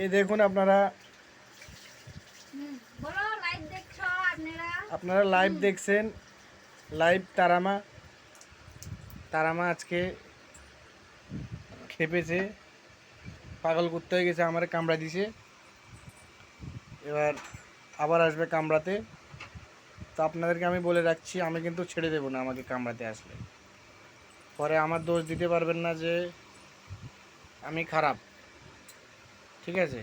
এই দেখুন আপনারা বলো লাইভ দেখছো আপনারা লাইভ দেখছেন। লাইভ তারামা আজকে খেপেছে, পাগল করতে হয়ে গেছে, আমার কামড়া দিছে। এবার আবার আসবে কামড়াতে। তো আপনাদেরকে আমি বলে রাখছি, আমি কিন্তু ছেড়ে দেবো না আমাকে কামড়াতে আসলে। পরে আমার দোষ দিতে পারবেন না যে আমি খারাপ। ঠিক আছে,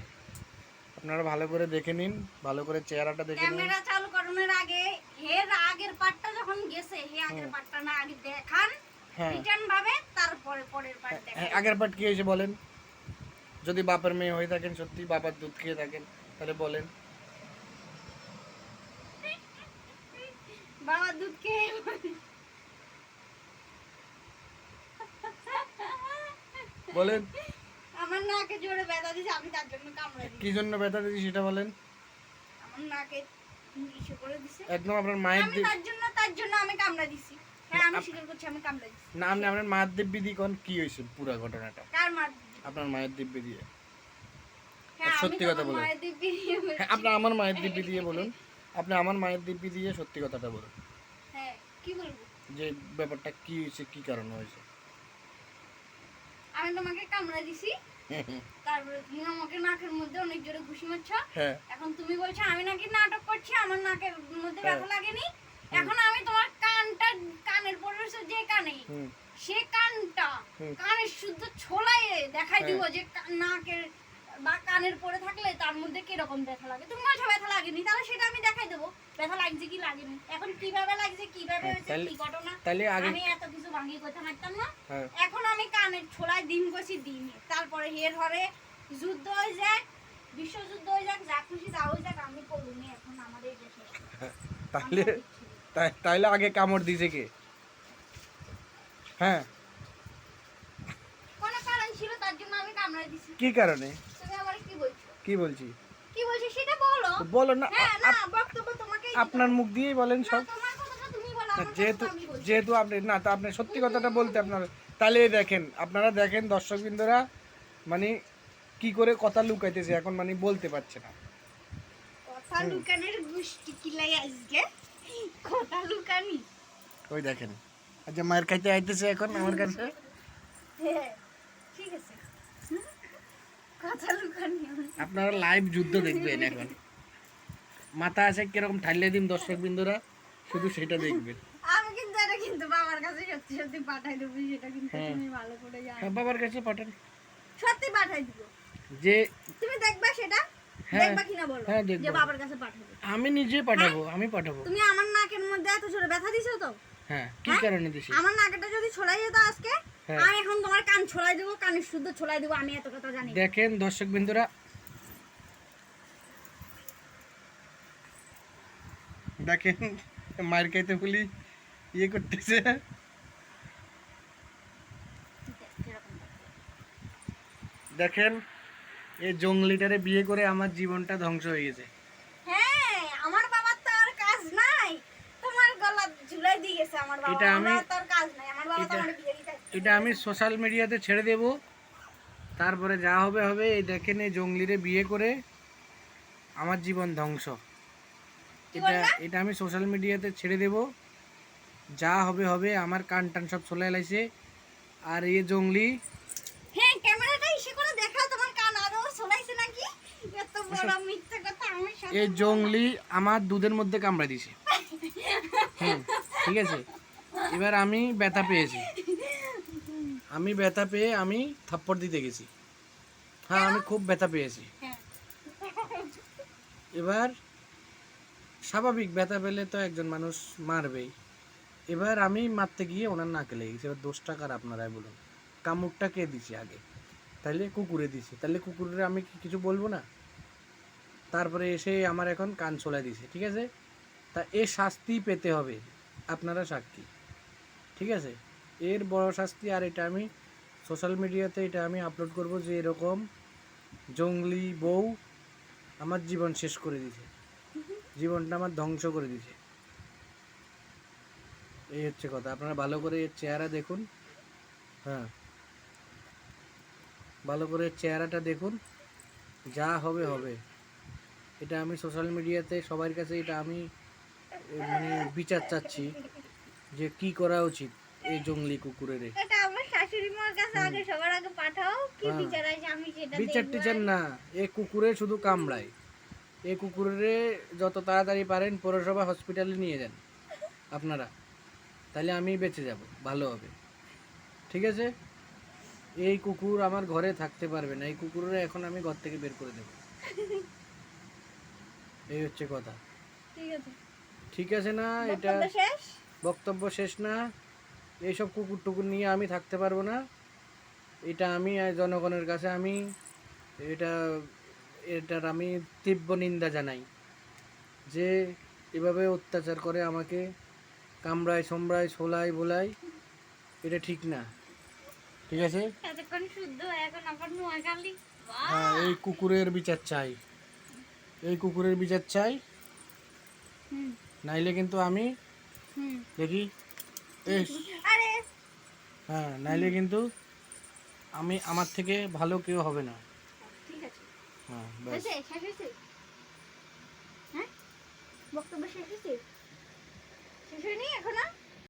আপনারা ভালো করে দেখে নিন, ভালো করে চেহারাটা দেখে নিন। ক্যামেরা চালু করানোর আগে এর আগের পার্টটা যখন গেছে হে আগের পার্টটা না আগে দেখান, রিটার্ন ভাবে তারপরে পরের পার্ট দেখান। আগের পার্ট কি হয়েছে বলেন? যদি বাপের মেয়ে হয়ে থাকেন, সত্যি বাবার দুধ খেয়ে থাকেন, তাহলে বলেন। বাবার দুধ খেয়ে বলেন। আমার নাকে জোরে ব্যথা দিছে, আমি তার জন্য কামড়ে দিই। কি জন্য ব্যথা দিছি সেটা বলেন। আমার নাকে ইসে করে দিছে একদম আপনার মায়ের আমি তার জন্য আমি কামড়ে দিছি। হ্যাঁ আমি স্বীকার করছি আমি কামড়ে দিছি। না, আপনি আপনার মায়ের দিব্যি দিয়ে কোন কি হয়েছে পুরো ঘটনাটা? কার মার? আপনার মায়ের দিব্যি দিয়ে। হ্যাঁ সত্যি কথা বলুন। মায়ের দিব্যি দিয়ে বলছি। হ্যাঁ, আপনি আমার মায়ের দিব্যি দিয়ে বলুন। আপনি আমার মায়ের দিব্যি দিয়ে সত্যি কথাটা বলুন। হ্যাঁ কি বলবো? যে ব্যাপারটা কি হয়েছে, কি কারণে হয়েছে। আমি তোমাকে কামড়ে দিছি, তারপরে তুমি আমাকে নাকের মধ্যে অনেক জোরে ঘুষি মারছো। হ্যাঁ, এখন তুমি বলছো আমি নাকি নাটক করছি, আমার নাকের মধ্যে ব্যথা লাগেনি। এখন আমি তোমার কানের পড়েছে যে কানে, সে কানের শুদ্ধ ছোলায় দেখাই দিব যে নাকের বা কানের পরে থাকলে তার মধ্যে কিরকম ব্যথা লাগে। তুমি বলছো ব্যথা লাগেনি, তাহলে সেটা আমি দেখাই দেবো ব্যথা লাগছে কি লাগেনি। এখন কিভাবে লাগছে, কিভাবে হয়েছে, কি ঘটনা, আমি এত কিছু ভাঙিয়ে কথা মারতাম না। এখন আমি কানের ছোলায় ডিম কষি দিই, তারপরে হের হরে যুদ্ধ হয়ে যায়, বিশ্বযুদ্ধ হয়ে যাক, যা খুশি তা হয়ে যাক, আমি করুনি এখন আমাদের দেশে। তাইলে আগে কামড় দিছে কে? হ্যাঁ, কোন কারণ ছিল তার জন্য আমি কামড়াই দিছি। কি কারণে? তুমি আমারে কি বলছো? কি বলছি? কি বলছো সেটা বলো। বলো না। হ্যাঁ না, বক্তব্য তোমাকেই দিতে হবে। আপনার মুখ দিয়েই বলেন সব। না, তোমার কথাটা তুমি বলো, আমার যেহেতু কথা আমি বলছি। যেহেতু আপনি না, তা আপনি সত্যি কথাটা বলতে আপনার, তাহলে দেখেন, আপনারা দেখেন দর্শকবৃন্দরা, মানে কি করে কথা লুকাইতেছে এখন, মানে বলতে পারছে না। কথা লুকানোর গুষ্টি কিলাই আজকে কথা লুকানি। ওই দেখেন, আচ্ছা মায়ের খাইতে আইতেছে এখন আমার কাছে। হ্যাঁ ঠিক আছে, কথা লুকানি। আপনারা লাইভ যুদ্ধ দেখবেন এখন। মাথা আছে কিরকম ঠাইলে দিন দর্শকবৃন্দরা, শুধু সেটা দেখবেন। আমি কিন্তু এটা কিন্তু বাবার কাছে সত্যি সত্যি পাঠাই দেবো, সেটা কিন্তু তুমি ভালো করে জানো। হ্যাঁ, বাবার কাছে পাঠান। সত্যি পাঠাই দিব। যে তুমি দেখবা সেটা, দেখবা কিনা বলো। হ্যাঁ, দেখবো। যে বাবার কাছে পাঠাবো। আমি নিজে পাঠাবো, আমি পাঠাবো। তুমি আমার নাকের মধ্যে এত জোরে ব্যথা দিছো তো। হ্যাঁ, কি কারণে দিছি? আমার নাকটা যদি ছড়াই যেত আজকে, আমি এখন তোমার কান ছড়াই দেবো, কানের শুদ্ধ ছড়াই দেবো, আমি এত কথা জানি। দেখেন দর্শকবৃন্দরা, দেখেন মায়ের খাইতে বলি ইয়ে করতেছে। দেখেন এই জঙ্গলিটারে বিয়ে করে আমার জীবনটা ধ্বংস হয়ে গেছে। হ্যাঁ, আমার বাবার তো আর কাজ নাই, তোমার গলা ঝুলাই দিয়ে গেছে আমার বাবা। আমার তো আর কাজ নাই, আমার বাবা তো আমার বিয়ে দিতে। এটা আমি সোশ্যাল মিডিয়াতে ছেড়ে দেব, তারপরে যা হবে হবে। এই দেখেন এই জঙ্গলিরে বিয়ে করে আমার জীবন ধ্বংস। এটা আমি সোশ্যাল মিডিয়াতে ছেড়ে দেব, যা হবে হবে। আমার কান টান সব চলে এলাইছে। আর এই জঙ্গলি, হ্যাঁ ক্যামেরাটা ইসে করে দেখাও তোমার কান আরো চলাইছে নাকি। এত বড় মিথ্যা কথা আমার সাথে। এই জঙ্গলি আমার দুধের মধ্যে কামড়া দিছে। ঠিক আছে, এবার আমি ব্যথা পেয়েছি, আমি ব্যথা পেয়ে আমি থাপ্পড় দিতে গেছি। হ্যাঁ, আমি খুব ব্যথা পেয়েছি। এবার স্বাভাবিক, ব্যথা পেলে তো একজন মানুষ মারবেই। এবার আমি মারতে গিয়ে ওনার নাকে লেগে গেছে। এবার দোষটা কার আপনারাই বলুন? কামড়টা কে দিছে আগে? তাইলে কুকুরে দিছে, তাহলে কুকুরের আমি কিছু বলবো না? তারপরে এসে আমার এখন কান ছোলাই দিছে। ঠিক আছে, তা এ শাস্তি পেতে হবে, আপনারা সাক্ষী। ঠিক আছে, এর বড় শাস্তি। আর এটা আমি সোশ্যাল মিডিয়াতে এটা আমি আপলোড করব যে এরকম জঙ্গলি বউ আমার জীবন শেষ করে দিছে, জীবনটা আমার ধ্বংস করে দিছে। এই হচ্ছে কথা। আপনারা ভালো করে এর চেহারা দেখুন। হ্যাঁ, ভালো করে চেহারাটা দেখুন। যা হবে হবে। এটা আমি সোশ্যাল মিডিয়াতে সবার কাছে এটা আমি মানে বিচার চাচ্ছি যে কি করা উচিত এই জংলি কুকুরের। এটা আমার শাশুড়ি মার কাছে আগে সবার আগে পাঠাও, কি হ্যাঁ। বিচার আছে আমি সেটা বিচার দেখবো। টিচার না, এ কুকুরে শুধু কামড়ায়। এই কুকুরে যত তাড়াতাড়ি পারেন পৌরসভা হসপিটালে নিয়ে যান আপনারা, তাহলে আমি বেঁচে যাব, ভালো হবে। ঠিক আছে, এই কুকুর আমার ঘরে থাকতে পারবে না, এই কুকুরে এখন আমি ঘর থেকে বের করে দেব। এই হচ্ছে কথা। ঠিক আছে, ঠিক আছে না? এটা বক্তব্য শেষ। বক্তব্য শেষ না। এইসব কুকুর টুকুর নিয়ে আমি থাকতে পারবো না। এটা আমি জনগণের কাছে আমি এটা এটার আমি তীব্র নিন্দা জানাই যে এভাবে অত্যাচার করে আমাকে, কামড়ায় সোমড়ায় ছোলায় বোলায়, এটা ঠিক না। ঠিক আছে, এতক্ষণ শুদ্ধ, এখন আবার নোয়াখালী। হ্যাঁ, এই কুকুরের বিচার চাই, এই কুকুরের বিচার চাই, হুম নাইলে কিন্তু আমি হুম। দেখি এই আরে হ্যাঁ, নাইলে কিন্তু আমি আমার থেকে ভালো কেউ হবে না। ঠিক আছে, হ্যাঁ ব্যাস। হয়েছে, শেষ হয়েছে। হ্যাঁ, বক্তব্য শেষ হয়েছে, শেষ হয়নি এখনো।